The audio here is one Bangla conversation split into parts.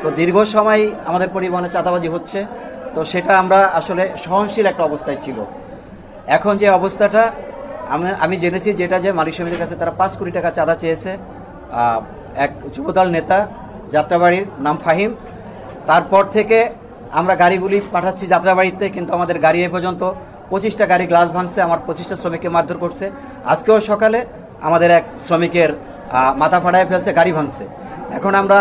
তো দীর্ঘ সময় আমাদের পরিবহনে চাঁদাবাজি হচ্ছে, তো সেটা আমরা আসলে সহনশীল একটা অবস্থায় ছিল। এখন যে অবস্থাটা আমি জেনেছি যেটা যে মালিক সমিতির কাছে তারা 5 কোটি টাকা চাঁদা চেয়েছে এক যুবদল নেতা যাত্রাবাড়ির নাম ফাহিম। তারপর থেকে আমরা গাড়িগুলি পাঠাচ্ছি যাত্রাবাড়িতে, কিন্তু আমাদের গাড়ি এ পর্যন্ত 25টা গাড়ি গ্লাস ভাঙছে, আমার 25টা শ্রমিককে মারধর করছে। আজকেও সকালে আমাদের এক শ্রমিকের মাথা ফাটায় ফেলছে, গাড়ি ভাঙছে। এখন আমরা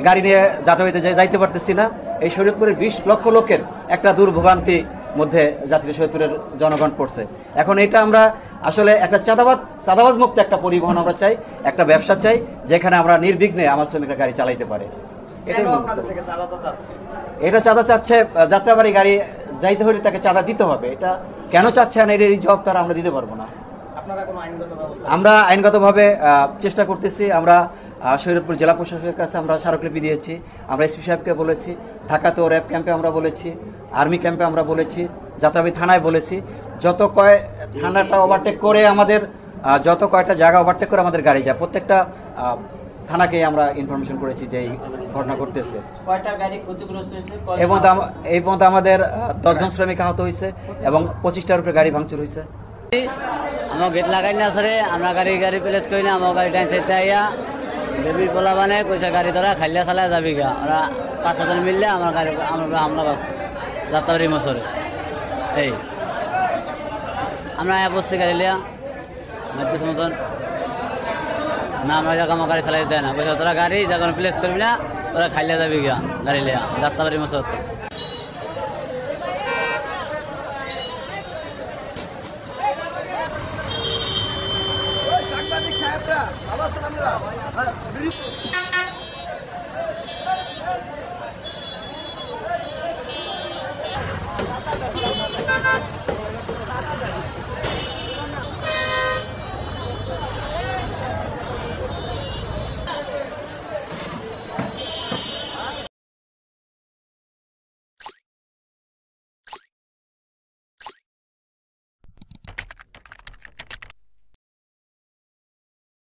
গাড়ি নিয়ে যাত্রাবাড়িতে যাইতে পারতেছি না। এই শরীয়তপুরের 20 লক্ষ লোকের একটা দুর্ভোগান্তি মধ্যে যাত্রী শরীয়তপুরের জনগণ পড়ছে। এখন এটা আমরা আসলে একটা চাঁদাবাজ মুক্ত একটা পরিবহন আমরা চাই, একটা ব্যবসা চাই যেখানে আমরা নির্বিঘ্নে আমার শ্রমিকরা গাড়ি চালাইতে পারে। এটা চাঁদা চাচ্ছে যাত্রাবাড়ি গাড়ি যাইতে হলে তাকে চাঁদা দিতে হবে। এটা কেন চাচ্ছে না, এর জবাব তারা আমরা দিতে পারবো না। আমরা আইনগতভাবে চেষ্টা করতেছি। আমরা শরীয়তপুর জেলা প্রশাসকের কাছে আমরা স্মারকলিপি দিয়েছি, আমরা এসপি সাহেবকে বলেছি, ঢাকাতেও র্যাব ক্যাম্পে আমরা বলেছি, আর্মি ক্যাম্পে আমরা বলেছি, যাত্রাবাড়ি থানায় বলেছি। থানাটা ওভারটেক করে আমাদের যত কয়টা জায়গা ওভারটেক করে আমাদের গাড়ি যায়, প্রত্যেকটা থানাকে আমরা ইনফরমেশন করেছি যে এই ঘটনা ঘটতেছে। এই পর্যন্ত আমাদের 10 জন শ্রমিক আহত হয়েছে এবং 25টার উপরে গাড়ি ভাঙচুর হয়েছে। আমার গেট লাগাই না স্যারে, আমরা গাড়ি প্লেস করি না, আমার গাড়ি টাইম চাইতে আইয়া বেবির পোলা বানে কইসা গাড়ি ধরা খাইলে চালায় যাবি গা। ওরা 5 জন মিললে আমার গাড়ি আমরা হামলা করছে যাত্রাবাড়ি মশরে। এই আমরা আয়া বসছি গাড়ি লিয়া মারতেছ মতন না, আমরা জায়গা আমার গাড়ি চালাই দেয় না, কইসা তোরা গাড়ি যখন প্লেস করবি না ওরা খাইলে যাবি গা গাড়ি লিয়া যাত্রাবাড়ি মশর।